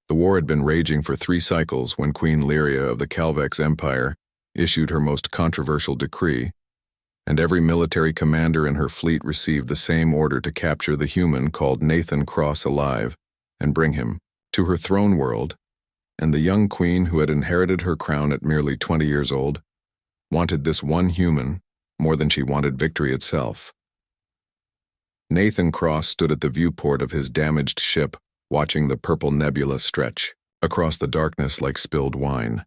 The war had been raging for 3 cycles when Queen Lyria of the Calvex Empire issued her most controversial decree, and every military commander in her fleet received the same order to capture the human called Nathan Cross alive and bring him to her throne world. And the young queen, who had inherited her crown at merely 20 years old, wanted this one human more than she wanted victory itself. Nathan Cross stood at the viewport of his damaged ship, watching the purple nebula stretch across the darkness like spilled wine.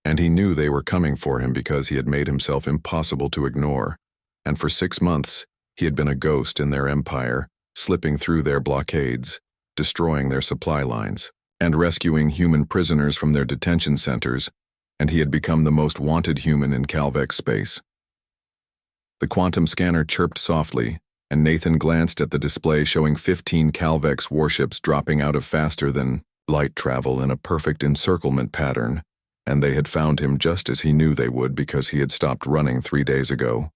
And he knew they were coming for him because he had made himself impossible to ignore, and for 6 months he had been a ghost in their empire, slipping through their blockades, destroying their supply lines, and rescuing human prisoners from their detention centers, and he had become the most wanted human in Calvex space. The quantum scanner chirped softly, and Nathan glanced at the display showing 15 Calvex warships dropping out of faster-than-light travel in a perfect encirclement pattern, and they had found him just as he knew they would because he had stopped running 3 days ago.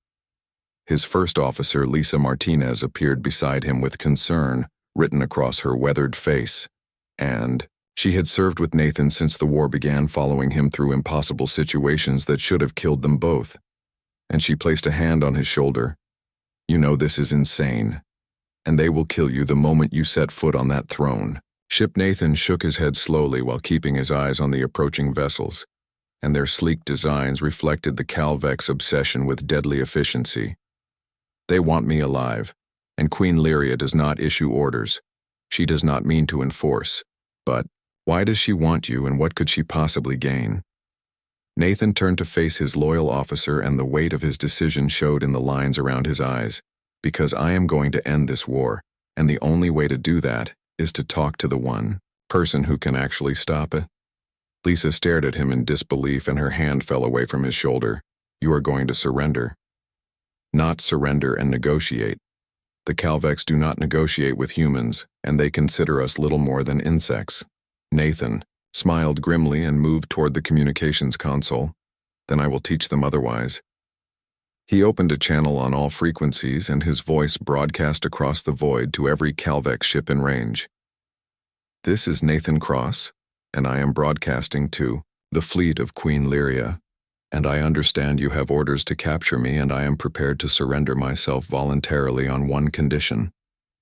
His first officer, Lisa Martinez, appeared beside him with concern written across her weathered face, and she had served with Nathan since the war began, following him through impossible situations that should have killed them both. And she placed a hand on his shoulder. "You know this is insane, and they will kill you the moment you set foot on that throne." Ship Nathan shook his head slowly while keeping his eyes on the approaching vessels, and their sleek designs reflected the Calvex obsession with deadly efficiency. "They want me alive, and Queen Lyria does not issue orders. She does not mean to enforce. But why does she want you, and what could she possibly gain?" Nathan turned to face his loyal officer, and the weight of his decision showed in the lines around his eyes. "Because I am going to end this war, and the only way to do that is to talk to the one person who can actually stop it." Lisa stared at him in disbelief, and her hand fell away from his shoulder. "You are going to surrender." "Not surrender and negotiate. The Calvex do not negotiate with humans, and they consider us little more than insects." Nathan smiled grimly and moved toward the communications console. "Then I will teach them otherwise." He opened a channel on all frequencies, and his voice broadcast across the void to every Calvex ship in range. "This is Nathan Cross, and I am broadcasting to the fleet of Queen Lyria, and I understand you have orders to capture me, and I am prepared to surrender myself voluntarily on one condition."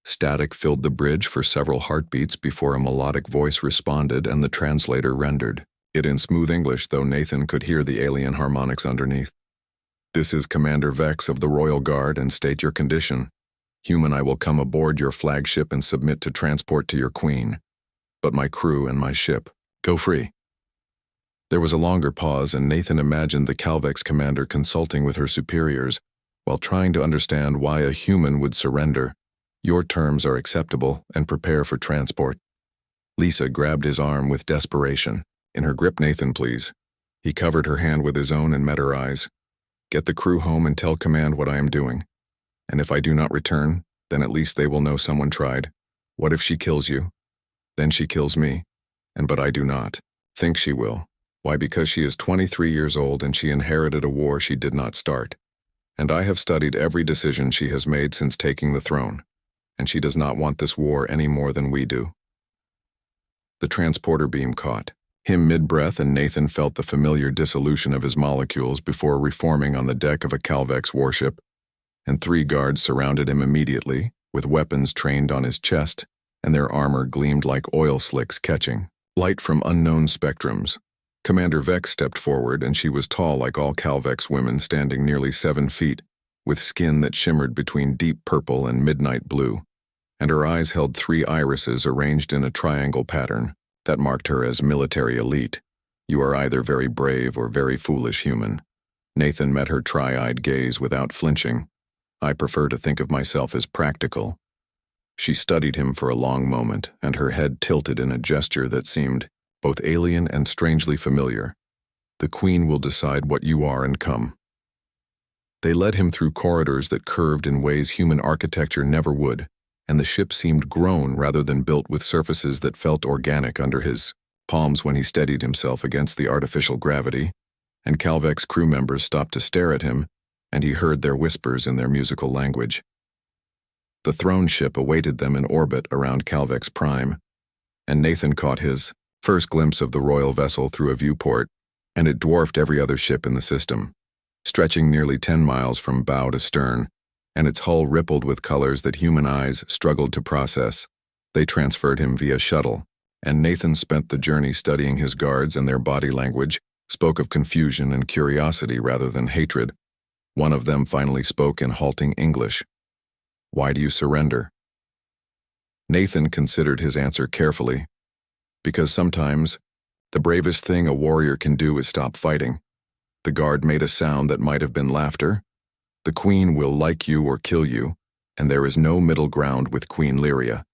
Static filled the bridge for several heartbeats before a melodic voice responded, and the translator rendered it in smooth English, though Nathan could hear the alien harmonics underneath. "This is Commander Vex of the Royal Guard, and state your condition. Human, I will come aboard your flagship and submit to transport to your queen. But my crew and my ship go free." There was a longer pause, and Nathan imagined the Calvex commander consulting with her superiors while trying to understand why a human would surrender. "Your terms are acceptable, and prepare for transport." Lisa grabbed his arm with desperation. In her grip, "Nathan, please." He covered her hand with his own and met her eyes. "Get the crew home and tell command what I am doing. And if I do not return, then at least they will know someone tried. What if she kills you? Then she kills me. But I do not think she will. Why? Because she is 23 years old and she inherited a war she did not start. And I have studied every decision she has made since taking the throne. And she does not want this war any more than we do." The transporter beam caught him mid-breath, and Nathan felt the familiar dissolution of his molecules before reforming on the deck of a Calvex warship, and 3 guards surrounded him immediately, with weapons trained on his chest, and their armor gleamed like oil slicks catching light from unknown spectrums. Commander Vex stepped forward, and she was tall like all Calvex women, standing nearly 7 feet, with skin that shimmered between deep purple and midnight blue, and her eyes held 3 irises arranged in a triangle pattern that marked her as military elite. "You are either very brave or very foolish, human." Nathan met her tri-eyed gaze without flinching. "I prefer to think of myself as practical." She studied him for a long moment, and her head tilted in a gesture that seemed both alien and strangely familiar. "The Queen will decide what you are, and come." They led him through corridors that curved in ways human architecture never would, and the ship seemed grown rather than built, with surfaces that felt organic under his palms when he steadied himself against the artificial gravity, and Calvex crew members stopped to stare at him, and he heard their whispers in their musical language. The throne ship awaited them in orbit around CalvexPrime, and Nathan caught his first glimpse of the royal vessel through a viewport, and it dwarfed every other ship in the system, stretching nearly 10 miles from bow to stern, and its hull rippled with colors that human eyes struggled to process. They transferred him via shuttle, and Nathan spent the journey studying his guards and their body language, spoke of confusion and curiosity rather than hatred. One of them finally spoke in halting English. "Why do you surrender?" Nathan considered his answer carefully. "Because sometimes, the bravest thing a warrior can do is stop fighting." The guard made a sound that might have been laughter. "The Queen will like you or kill you, and there is no middle ground with Queen Lyria."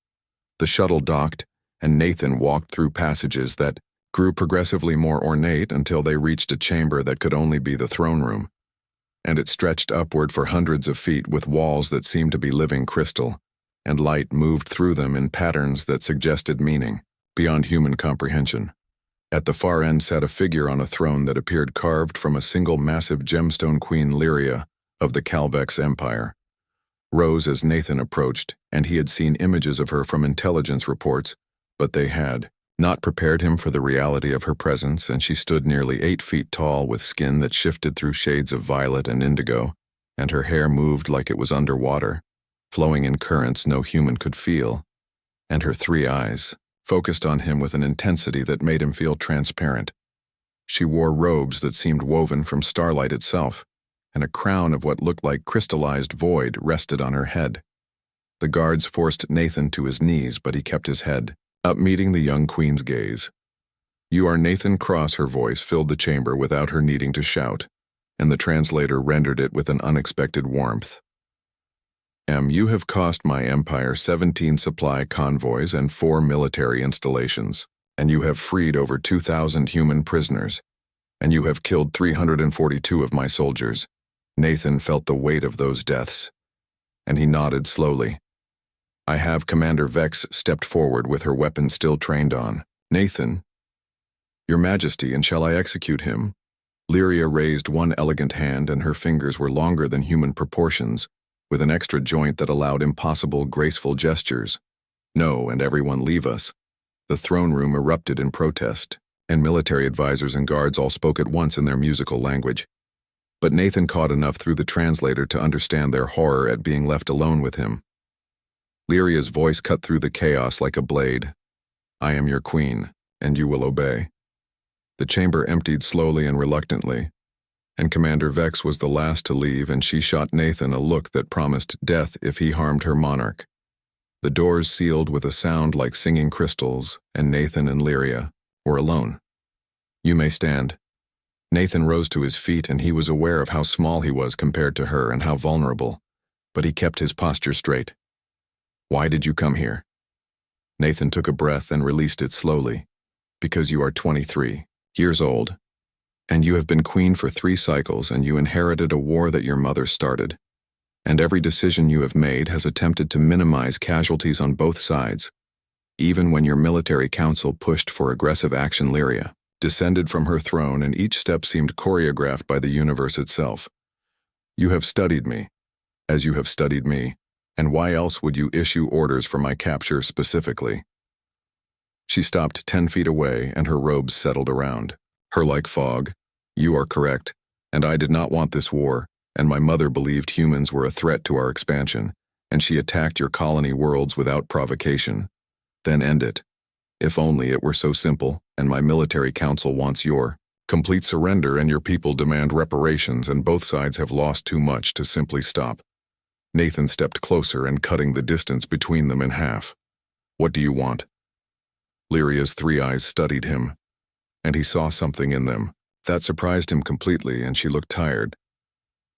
The shuttle docked, and Nathan walked through passages that grew progressively more ornate until they reached a chamber that could only be the throne room. And it stretched upward for hundreds of feet with walls that seemed to be living crystal, and light moved through them in patterns that suggested meaning, beyond human comprehension. At the far end sat a figure on a throne that appeared carved from a single massive gemstone Queen Lyria of the Calvex Empire. Rose as Nathan approached, and he had seen images of her from intelligence reports, but they had not prepared him for the reality of her presence, and she stood nearly 8 feet tall with skin that shifted through shades of violet and indigo, and her hair moved like it was underwater, flowing in currents no human could feel, and her 3 eyes focused on him with an intensity that made him feel transparent. She wore robes that seemed woven from starlight itself, and a crown of what looked like crystallized void rested on her head. The guards forced Nathan to his knees, but he kept his head up, meeting the young queen's gaze. "You are Nathan Cross," her voice filled the chamber without her needing to shout, and the translator rendered it with an unexpected warmth. "You have cost my empire 17 supply convoys and 4 military installations, and you have freed over 2,000 human prisoners, and you have killed 342 of my soldiers." Nathan felt the weight of those deaths, and he nodded slowly. "I have." Commander Vex stepped forward with her weapon still trained on. "Nathan, Your Majesty, and shall I execute him?" Lyria raised one elegant hand, and her fingers were longer than human proportions, with an extra joint that allowed impossible, graceful gestures. "No, and everyone leave us." The throne room erupted in protest, and military advisors and guards all spoke at once in their musical language. But Nathan caught enough through the translator to understand their horror at being left alone with him. Lyria's voice cut through the chaos like a blade. "I am your queen, and you will obey." The chamber emptied slowly and reluctantly, and Commander Vex was the last to leave, and she shot Nathan a look that promised death if he harmed her monarch. The doors sealed with a sound like singing crystals, and Nathan and Lyria were alone. "You may stand." Nathan rose to his feet, and he was aware of how small he was compared to her and how vulnerable, but he kept his posture straight. "Why did you come here?" Nathan took a breath and released it slowly. "Because you are 23 years old, and you have been queen for 3 cycles, and you inherited a war that your mother started. And every decision you have made has attempted to minimize casualties on both sides. Even when your military council pushed for aggressive action, Lyria descended from her throne, and each step seemed choreographed by the universe itself. You have studied me, as you have studied me, and why else would you issue orders for my capture specifically?" She stopped 10 feet away, and her robes settled around her like fog. "You are correct, and I did not want this war, and my mother believed humans were a threat to our expansion, and she attacked your colony worlds without provocation. Then end it. If only it were so simple, and my military council wants your complete surrender, and your people demand reparations, and both sides have lost too much to simply stop." Nathan stepped closer and cutting the distance between them in half. "What do you want?" Lyria's 3 eyes studied him, and he saw something in them that surprised him completely, and she looked tired.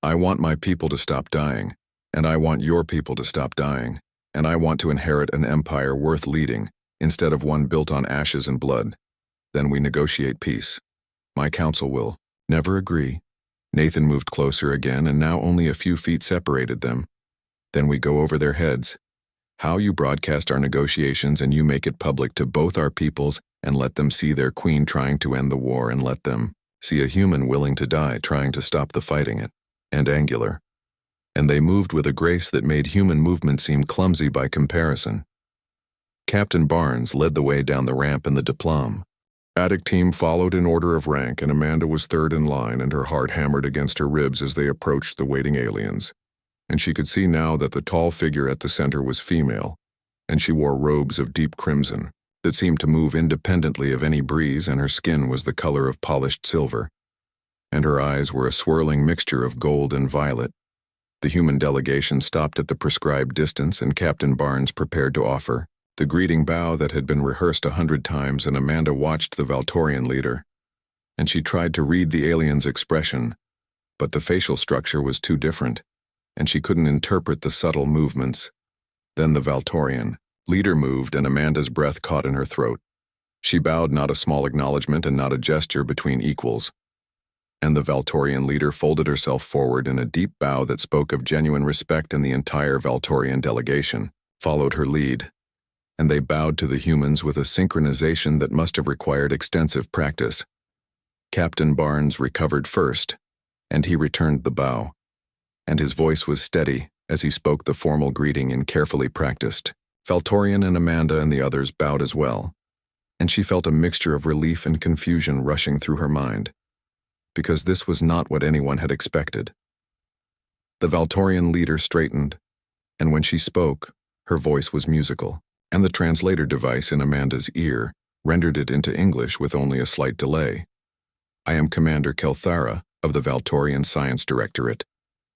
"I want my people to stop dying, and I want your people to stop dying, and I want to inherit an empire worth leading, instead of one built on ashes and blood. Then we negotiate peace. My council will never agree." Nathan moved closer again, and now only a few feet separated them. "Then we go over their heads. How you broadcast our negotiations, and you make it public to both our peoples, and let them see their queen trying to end the war, and let them see a human willing to die trying to stop the fighting it, and angular." And they moved with a grace that made human movement seem clumsy by comparison. Captain Barnes led the way down the ramp in the diplom. Attic team followed in order of rank, and Amanda was third in line, and her heart hammered against her ribs as they approached the waiting aliens. And she could see now that the tall figure at the center was female, and she wore robes of deep crimson that seemed to move independently of any breeze, and her skin was the color of polished silver, and her eyes were a swirling mixture of gold and violet. The human delegation stopped at the prescribed distance, and Captain Barnes prepared to offer the greeting bow that had been rehearsed 100 times, and Amanda watched the Valtorian leader, and she tried to read the alien's expression, but the facial structure was too different, and she couldn't interpret the subtle movements. Then the Valtorian leader moved, and Amanda's breath caught in her throat. She bowed, not a small acknowledgement and not a gesture between equals, and the Valtorian leader folded herself forward in a deep bow that spoke of genuine respect, and the entire Valtorian delegation followed her lead, and they bowed to the humans with a synchronization that must have required extensive practice. Captain Barnes recovered first, and he returned the bow, and his voice was steady as he spoke the formal greeting and carefully practiced. Valtorian and Amanda and the others bowed as well, and she felt a mixture of relief and confusion rushing through her mind, because this was not what anyone had expected. The Valtorian leader straightened, and when she spoke, her voice was musical, and the translator device in Amanda's ear rendered it into English with only a slight delay. "I am Commander Kelthara of the Valtorian Science Directorate,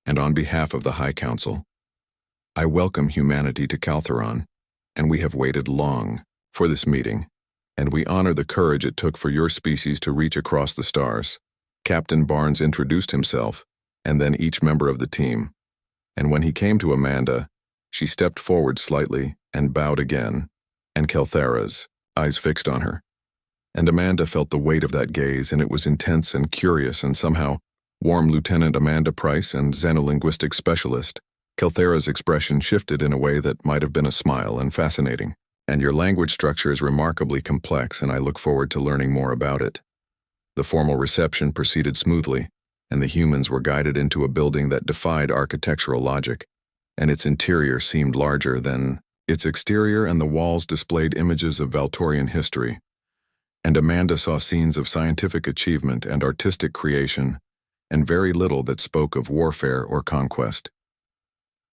and on behalf of the High Council, I welcome humanity to Caltheron, and we have waited long for this meeting, and we honor the courage it took for your species to reach across the stars." Captain Barnes introduced himself, and then each member of the team, and when he came to Amanda, she stepped forward slightly and bowed again, and Kelthara's eyes fixed on her. And Amanda felt the weight of that gaze, and it was intense and curious and somehow warm. Lieutenant Amanda Price and xenolinguistic specialist, Kelthara's expression shifted in a way that might have been a smile, and fascinating. "And your language structure is remarkably complex, and I look forward to learning more about it." The formal reception proceeded smoothly, and the humans were guided into a building that defied architectural logic, and its interior seemed larger than its exterior, and the walls displayed images of Valtorian history. And Amanda saw scenes of scientific achievement and artistic creation, and very little that spoke of warfare or conquest.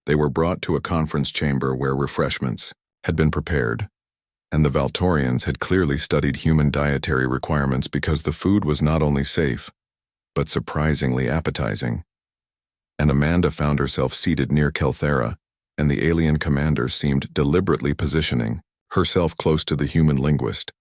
They were brought to a conference chamber where refreshments had been prepared, and the Valtorians had clearly studied human dietary requirements, because the food was not only safe, but surprisingly appetizing. And Amanda found herself seated near Kelthara, and the alien commander seemed deliberately positioning herself close to the human linguist.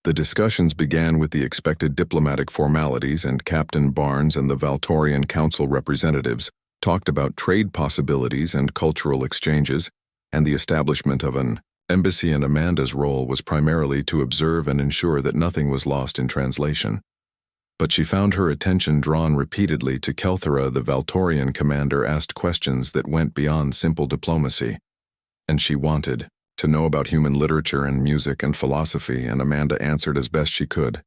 The discussions began with the expected diplomatic formalities, and Captain Barnes and the Valtorian Council representatives talked about trade possibilities and cultural exchanges, and the establishment of an embassy, and Amanda's role was primarily to observe and ensure that nothing was lost in translation. But she found her attention drawn repeatedly to Kelthara. The Valtorian commander asked questions that went beyond simple diplomacy, and she wanted to know about human literature and music and philosophy, and Amanda answered as best she could.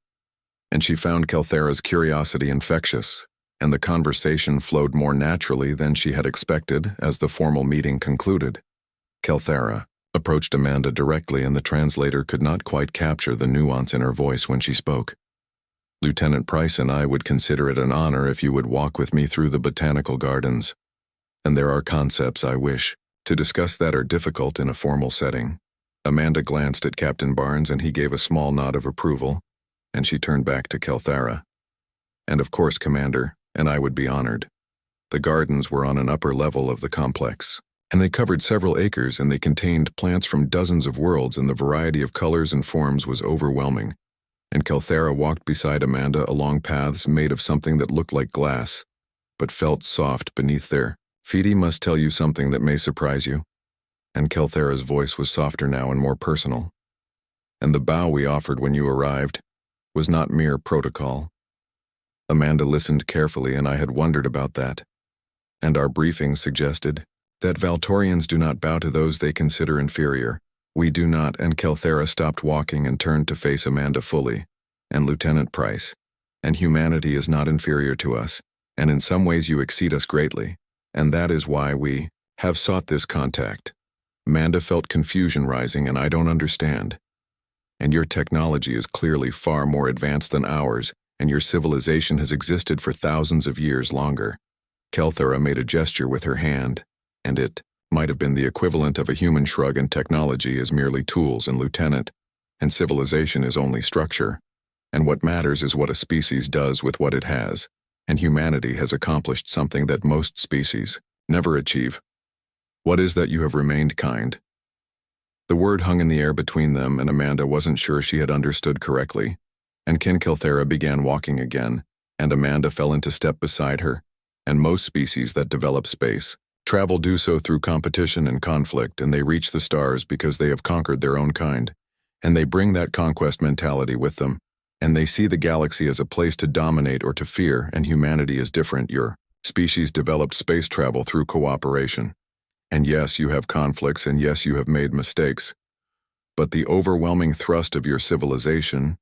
And she found Kelthara's curiosity infectious, and the conversation flowed more naturally than she had expected as the formal meeting concluded. Kelthara approached Amanda directly, and the translator could not quite capture the nuance in her voice when she spoke. "Lieutenant Price and I would consider it an honor if you would walk with me through the botanical gardens, and there are concepts I wish to discuss that are difficult in a formal setting." Amanda glanced at Captain Barnes, and he gave a small nod of approval, and she turned back to Kelthara. "And of course, Commander, and I would be honored." The gardens were on an upper level of the complex, and they covered several acres, and they contained plants from dozens of worlds, and the variety of colors and forms was overwhelming. And Kelthara walked beside Amanda along paths made of something that looked like glass, but felt soft beneath their feet. "He must tell you something that may surprise you." And Kelthara's voice was softer now and more personal. "And the bow we offered when you arrived was not mere protocol." Amanda listened carefully, and I had wondered about that. "And our briefing suggested that Valtorians do not bow to those they consider inferior. We do not." And Kelthara stopped walking and turned to face Amanda fully. "And Lieutenant Price, and humanity is not inferior to us, and in some ways you exceed us greatly, and that is why we have sought this contact. Amanda felt confusion rising, and I don't understand. And your technology is clearly far more advanced than ours, and your civilization has existed for thousands of years longer. Kelthera made a gesture with her hand, and it might have been the equivalent of a human shrug, and technology is merely tools, and Lieutenant, and civilization is only structure. And what matters is what a species does with what it has, and humanity has accomplished something that most species never achieve. What is that you have remained kind? The word hung in the air between them, and Amanda wasn't sure she had understood correctly. And Ken Kelthera began walking again, and Amanda fell into step beside her. And most species that develop space travel do so through competition and conflict, and they reach the stars because they have conquered their own kind. And they bring that conquest mentality with them, and they see the galaxy as a place to dominate or to fear, and humanity is different. Your species developed space travel through cooperation. And yes, you have conflicts, and yes, you have made mistakes. But the overwhelming thrust of your civilization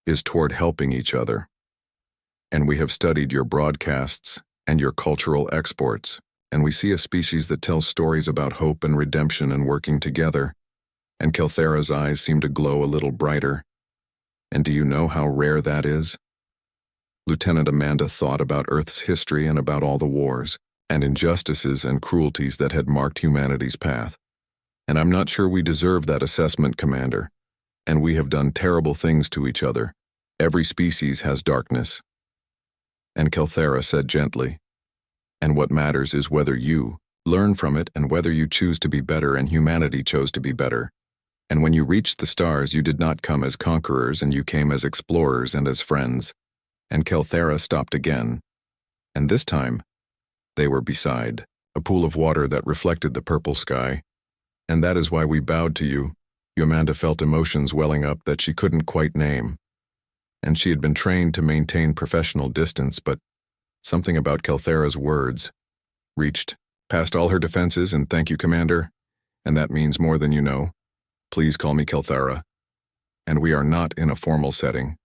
is toward helping each other. And we have studied your broadcasts and your cultural exports, and we see a species that tells stories about hope and redemption and working together. And Kelthera's eyes seem to glow a little brighter. And do you know how rare that is? Lieutenant Amanda thought about Earth's history and about all the wars and injustices and cruelties that had marked humanity's path. And I'm not sure we deserve that assessment, Commander. And we have done terrible things to each other. Every species has darkness. And Kelthera said gently, and what matters is whether you learn from it and whether you choose to be better, and humanity chose to be better. And when you reached the stars, you did not come as conquerors, and you came as explorers and as friends. And Kelthera stopped again. And this time, they were beside a pool of water that reflected the purple sky. And that is why we bowed to you. Amanda felt emotions welling up that she couldn't quite name. And she had been trained to maintain professional distance, but something about Kelthera's words reached past all her defenses. And thank you, Commander. And that means more than you know. Please call me Kelthera. And we are not in a formal setting.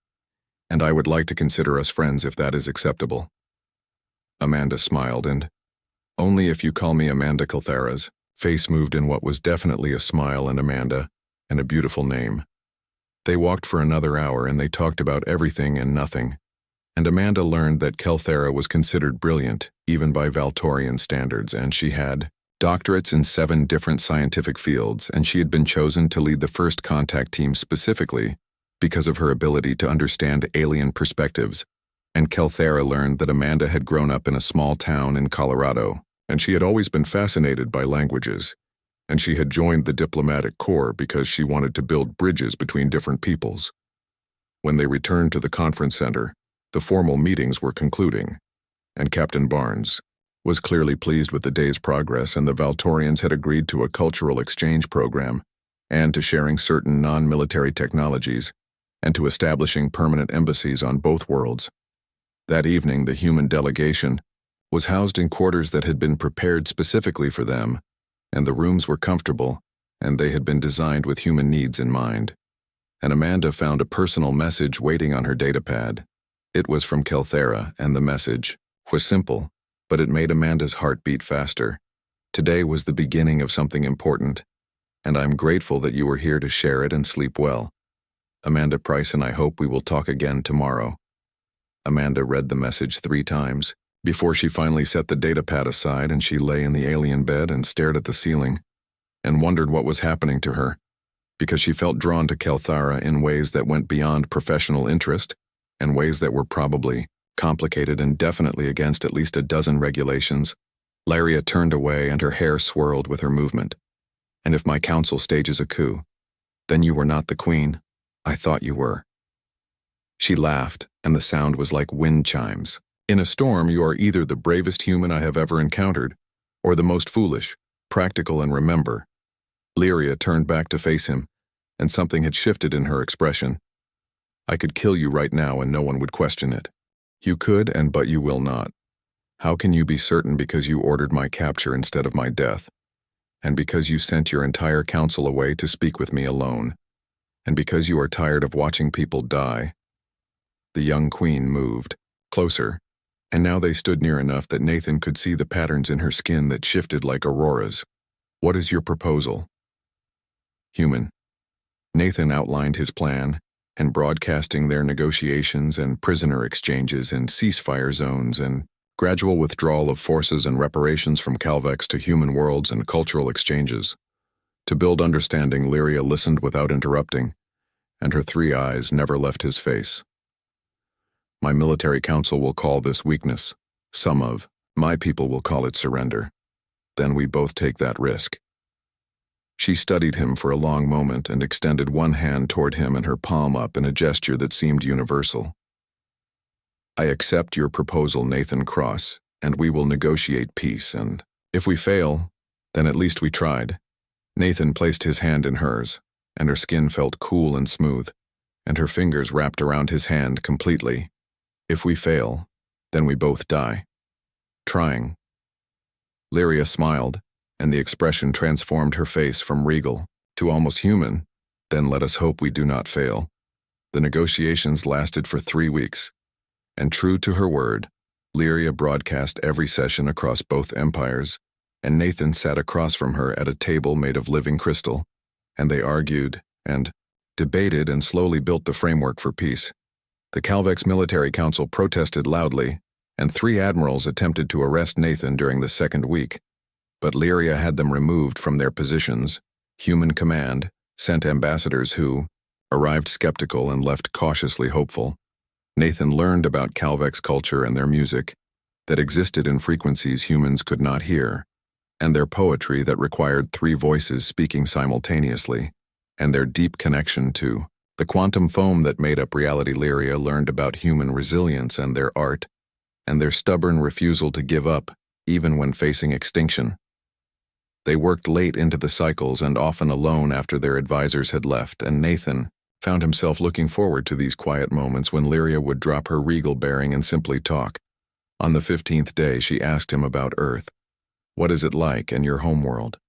And I would like to consider us friends if that is acceptable. Amanda smiled, and only if you call me Amanda. Kelthera's face moved in what was definitely a smile, and Amanda, and a beautiful name. They walked for another hour, and they talked about everything and nothing. And Amanda learned that Kelthera was considered brilliant, even by Valtorian standards, and she had doctorates in 7 different scientific fields, and she had been chosen to lead the first contact team specifically because of her ability to understand alien perspectives. And Kelthera learned that Amanda had grown up in a small town in Colorado, and she had always been fascinated by languages. And she had joined the diplomatic corps because she wanted to build bridges between different peoples. When they returned to the conference center, the formal meetings were concluding, and Captain Barnes was clearly pleased with the day's progress, and the Valtorians had agreed to a cultural exchange program, and to sharing certain non-military technologies, and to establishing permanent embassies on both worlds. That evening, the human delegation was housed in quarters that had been prepared specifically for them, and the rooms were comfortable, and they had been designed with human needs in mind. And Amanda found a personal message waiting on her datapad. It was from Kelthera, and the message was simple, but it made Amanda's heart beat faster. Today was the beginning of something important, and I'm grateful that you were here to share it, and sleep well. Amanda Price, and I hope we will talk again tomorrow. Amanda read the message 3 times before she finally set the datapad aside, and she lay in the alien bed and stared at the ceiling and wondered what was happening to her, because she felt drawn to Kelthera in ways that went beyond professional interest and ways that were probably complicated and definitely against at least a dozen regulations. Laria turned away, and her hair swirled with her movement. And if my council stages a coup, then you were not the queen. I thought you were. She laughed, and the sound was like wind chimes. In a storm, you are either the bravest human I have ever encountered, or the most foolish, practical, and remember. Lyria turned back to face him, and something had shifted in her expression. I could kill you right now and no one would question it. You could, but you will not. How can you be certain because you ordered my capture instead of my death? And because you sent your entire council away to speak with me alone? And because you are tired of watching people die? The young queen moved closer, and now they stood near enough that Nathan could see the patterns in her skin that shifted like auroras. What is your proposal? Human. Nathan outlined his plan, and broadcasting their negotiations and prisoner exchanges in ceasefire zones and gradual withdrawal of forces and reparations from Calvex to human worlds and cultural exchanges. To build understanding, Lyria listened without interrupting, and her 3 eyes never left his face. My military council will call this weakness. Some of my people will call it surrender. Then we both take that risk. She studied him for a long moment and extended one hand toward him and her palm up in a gesture that seemed universal. I accept your proposal, Nathan Cross, and we will negotiate peace, and if we fail, then at least we tried. Nathan placed his hand in hers, and her skin felt cool and smooth, and her fingers wrapped around his hand completely. If we fail, then we both die. Trying. Lyria smiled, and the expression transformed her face from regal to almost human. Then let us hope we do not fail. The negotiations lasted for 3 weeks, and true to her word, Lyria broadcast every session across both empires, and Nathan sat across from her at a table made of living crystal, and they argued and debated and slowly built the framework for peace. The Calvex Military Council protested loudly, and 3 admirals attempted to arrest Nathan during the 2nd week, but Lyria had them removed from their positions. Human Command sent ambassadors who arrived skeptical and left cautiously hopeful. Nathan learned about Calvex culture and their music that existed in frequencies humans could not hear, and their poetry that required 3 voices speaking simultaneously, and their deep connection to the quantum foam that made up reality. Lyria learned about human resilience and their art, and their stubborn refusal to give up, even when facing extinction. They worked late into the cycles and often alone after their advisors had left, and Nathan found himself looking forward to these quiet moments when Lyria would drop her regal bearing and simply talk. On the 15th day, she asked him about Earth. What is it like in your homeworld?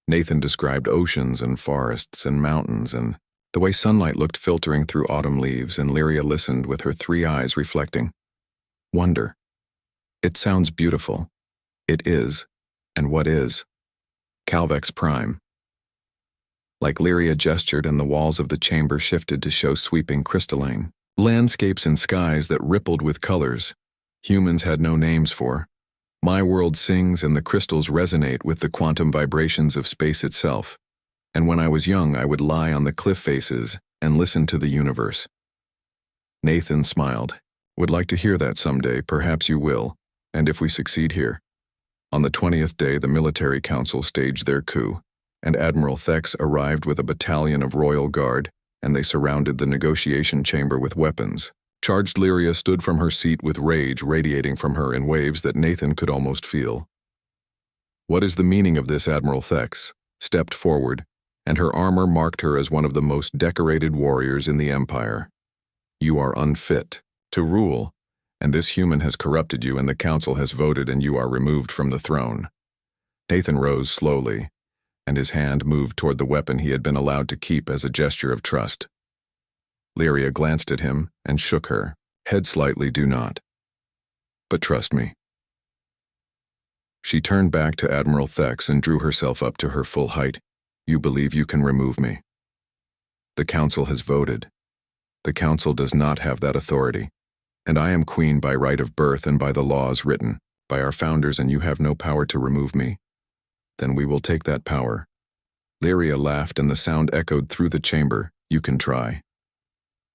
Nathan described oceans and forests and mountains and the way sunlight looked filtering through autumn leaves, and Lyria listened with her 3 eyes reflecting. Wonder. It sounds beautiful. It is. And what is? Calvex Prime. Like Lyria gestured, and the walls of the chamber shifted to show sweeping crystalline landscapes and skies that rippled with colors humans had no names for. My world sings, and the crystals resonate with the quantum vibrations of space itself. And when I was young, I would lie on the cliff faces and listen to the universe. Nathan smiled. Would like to hear that someday. Perhaps you will, and if we succeed here. On the 20th day, the military council staged their coup, and Admiral Thex arrived with a battalion of Royal Guard, and they surrounded the negotiation chamber with weapons. Charged Lyria stood from her seat with rage radiating from her in waves that Nathan could almost feel. What is the meaning of this? Admiral Thex stepped forward, and her armor marked her as one of the most decorated warriors in the Empire. You are unfit to rule, and this human has corrupted you, and the council has voted, and you are removed from the throne. Nathan rose slowly, and his hand moved toward the weapon he had been allowed to keep as a gesture of trust. Lyria glanced at him and shook her head slightly. Do not. But trust me. She turned back to Admiral Thex and drew herself up to her full height. You believe you can remove me? The council has voted. The council does not have that authority. And I am queen by right of birth and by the laws written by our founders, and you have no power to remove me. Then we will take that power. Lyria laughed, and the sound echoed through the chamber. You can try.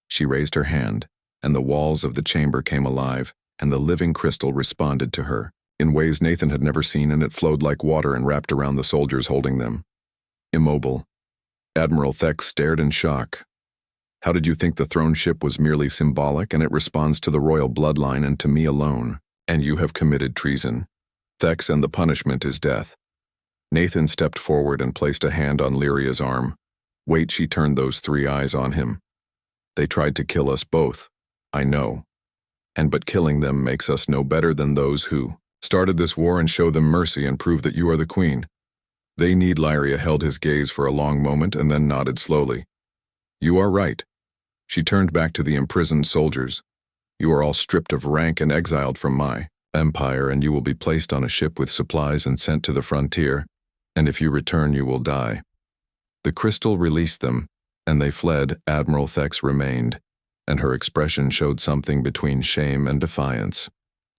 She raised her hand, and the walls of the chamber came alive, and the living crystal responded to her in ways Nathan had never seen, and it flowed like water and wrapped around the soldiers holding them. Immobile. Admiral Thex stared in shock. How did you think the throne ship was merely symbolic, and it responds to the royal bloodline and to me alone? And you have committed treason. Thex, and the punishment is death. Nathan stepped forward and placed a hand on Lyria's arm. Wait, she turned those 3 eyes on him. They tried to kill us both, I know. But killing them makes us no better than those who started this war, and show them mercy and prove that you are the queen. They need. Lyria held his gaze for a long moment and then nodded slowly. You are right. She turned back to the imprisoned soldiers. You are all stripped of rank and exiled from my empire, and you will be placed on a ship with supplies and sent to the frontier, and if you return you will die. The crystal released them, and they fled. Admiral Thex remained, and her expression showed something between shame and defiance.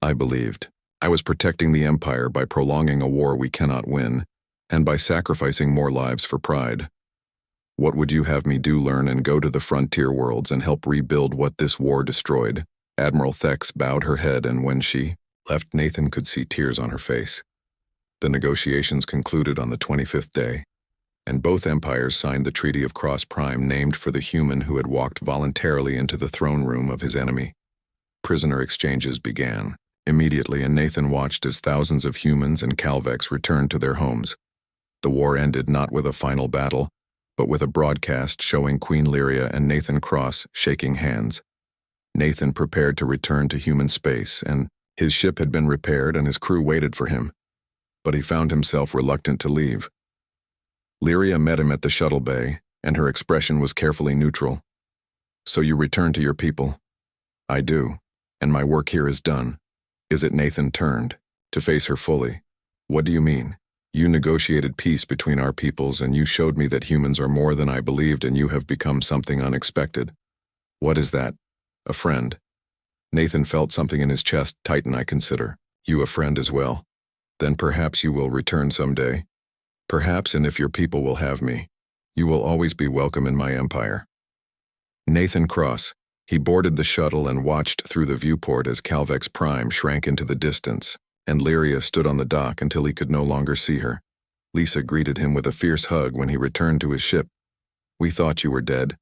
I believed. I was protecting the Empire by prolonging a war we cannot win, and by sacrificing more lives for pride. What would you have me do? Learn and go to the frontier worlds and help rebuild what this war destroyed? Admiral Thex bowed her head, and when she left, Nathan could see tears on her face. The negotiations concluded on the 25th day, and both empires signed the Treaty of Cross Prime, named for the human who had walked voluntarily into the throne room of his enemy. Prisoner exchanges began immediately, and Nathan watched as thousands of humans and Calvex returned to their homes. The war ended not with a final battle, but with a broadcast showing Queen Lyria and Nathan Cross shaking hands. Nathan prepared to return to human space, and his ship had been repaired and his crew waited for him. But he found himself reluctant to leave. Lyria met him at the shuttle bay, and her expression was carefully neutral. So you return to your people? I do, and my work here is done. Is it? Nathan turned to face her fully. What do you mean? You negotiated peace between our peoples, and you showed me that humans are more than I believed, and you have become something unexpected. What is that? A friend. Nathan felt something in his chest tighten. I consider you a friend as well. Then perhaps you will return someday. Perhaps, and if your people will have me, you will always be welcome in my empire. Nathan Cross. He boarded the shuttle and watched through the viewport as Calvex Prime shrank into the distance, and Lyria stood on the dock until he could no longer see her. Lisa greeted him with a fierce hug when he returned to his ship. We thought you were dead.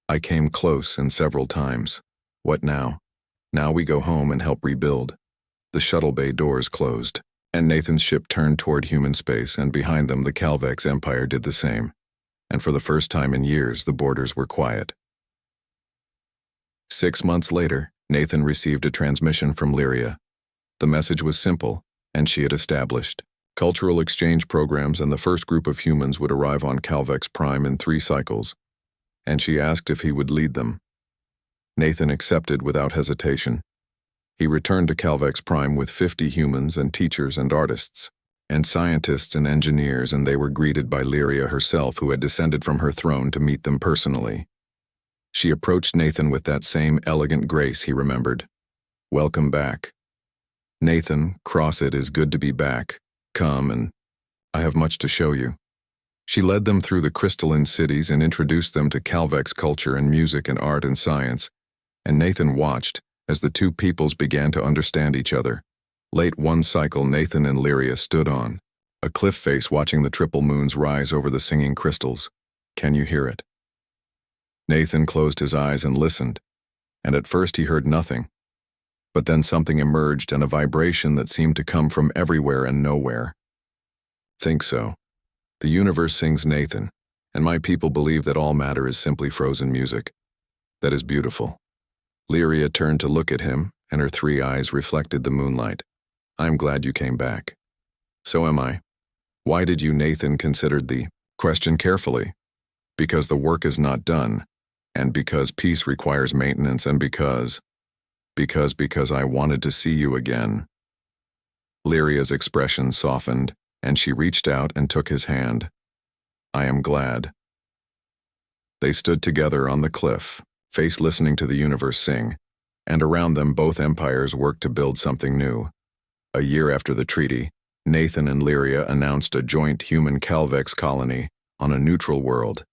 I came close and several times. What now? Now we go home and help rebuild. The shuttle bay doors closed, and Nathan's ship turned toward human space, and behind them the Calvex Empire did the same. And for the first time in years, the borders were quiet. 6 months later, Nathan received a transmission from Lyria. The message was simple, and she had established cultural exchange programs, and the first group of humans would arrive on Calvex Prime in 3 cycles, and she asked if he would lead them. Nathan accepted without hesitation. He returned to Calvex Prime with 50 humans and teachers and artists, and scientists and engineers, and they were greeted by Lyria herself, who had descended from her throne to meet them personally. She approached Nathan with that same elegant grace he remembered. Welcome back. Nathan, Cross, it is good to be back. Come, and I have much to show you. She led them through the crystalline cities and introduced them to Calvex culture and music and art and science, and Nathan watched as the two peoples began to understand each other. Late one cycle, Nathan and Lyria stood on a cliff face watching the triple moons rise over the singing crystals. Can you hear it? Nathan closed his eyes and listened, and at first he heard nothing. But then something emerged, and a vibration that seemed to come from everywhere and nowhere. Think so. The universe sings, Nathan, and my people believe that all matter is simply frozen music. That is beautiful. Lyria turned to look at him, and her 3 eyes reflected the moonlight. I'm glad you came back. So am I. Why did you? Nathan considered the question carefully. Because the work is not done, and because peace requires maintenance, and because I wanted to see you again. Lyria's expression softened, and she reached out and took his hand. I am glad. They stood together on the cliff, face listening to the universe sing, and around them both empires worked to build something new. A year after the treaty, Nathan and Lyria announced a joint human Calvex colony on a neutral world,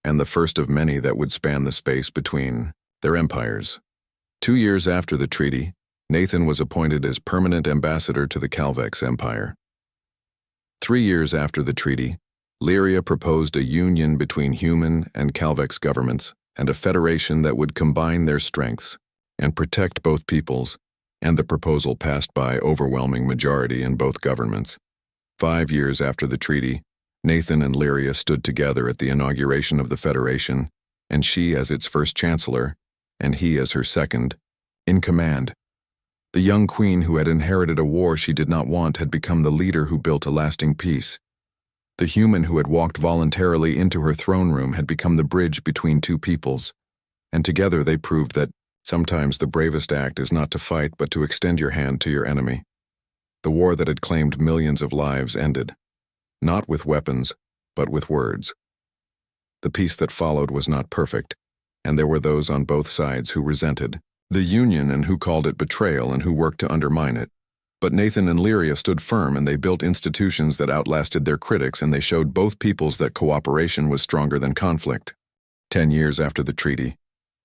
and the first of many that would span the space between their empires. 2 years after the treaty, Nathan was appointed as permanent ambassador to the Calvex Empire. 3 years after the treaty, Lyria proposed a union between human and Calvex governments, and a federation that would combine their strengths and protect both peoples, and the proposal passed by overwhelming majority in both governments. 5 years after the treaty, Nathan and Lyria stood together at the inauguration of the Federation, and she as its first chancellor, and he as her second, in command. The young queen who had inherited a war she did not want had become the leader who built a lasting peace. The human who had walked voluntarily into her throne room had become the bridge between two peoples, and together they proved that sometimes the bravest act is not to fight but to extend your hand to your enemy. The war that had claimed millions of lives ended. Not with weapons, but with words. The peace that followed was not perfect, and there were those on both sides who resented the union and who called it betrayal and who worked to undermine it. But Nathan and Lyria stood firm, and they built institutions that outlasted their critics, and they showed both peoples that cooperation was stronger than conflict. 10 years after the treaty,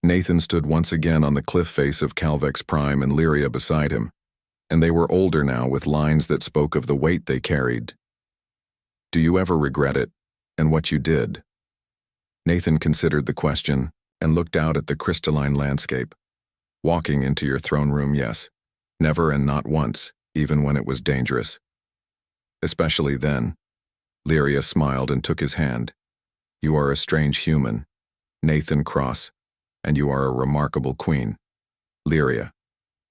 Nathan stood once again on the cliff face of CalvexPrime and Lyria beside him, and they were older now with lines that spoke of the weight they carried. Do you ever regret it, and what you did? Nathan considered the question and looked out at the crystalline landscape. Walking into your throne room, yes. Never and not once, even when it was dangerous. Especially then. Lyria smiled and took his hand. You are a strange human, Nathan Cross, and you are a remarkable queen. Lyria.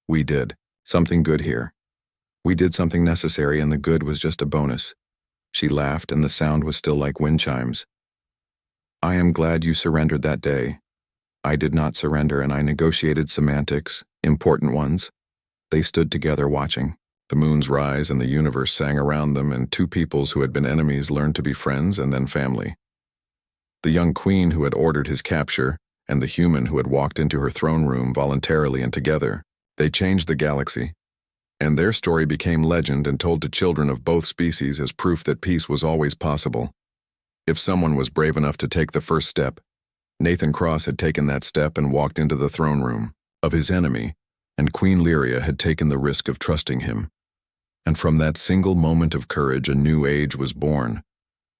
We did something good here. We did something necessary, and the good was just a bonus. She laughed, and the sound was still like wind chimes. I am glad you surrendered that day. I did not surrender, and I negotiated semantics, important ones. They stood together watching. The moon's rise and the universe sang around them, and two peoples who had been enemies learned to be friends and then family. The young queen who had ordered his capture, and the human who had walked into her throne room voluntarily, and together, they changed the galaxy. And their story became legend and told to children of both species as proof that peace was always possible. If someone was brave enough to take the first step, Nathan Cross had taken that step and walked into the throne room of his enemy, and Queen Lyria had taken the risk of trusting him. And from that single moment of courage, a new age was born.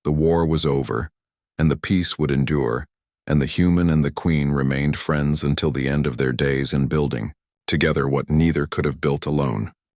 The war was over, and the peace would endure, and the human and the queen remained friends until the end of their days in building together what neither could have built alone.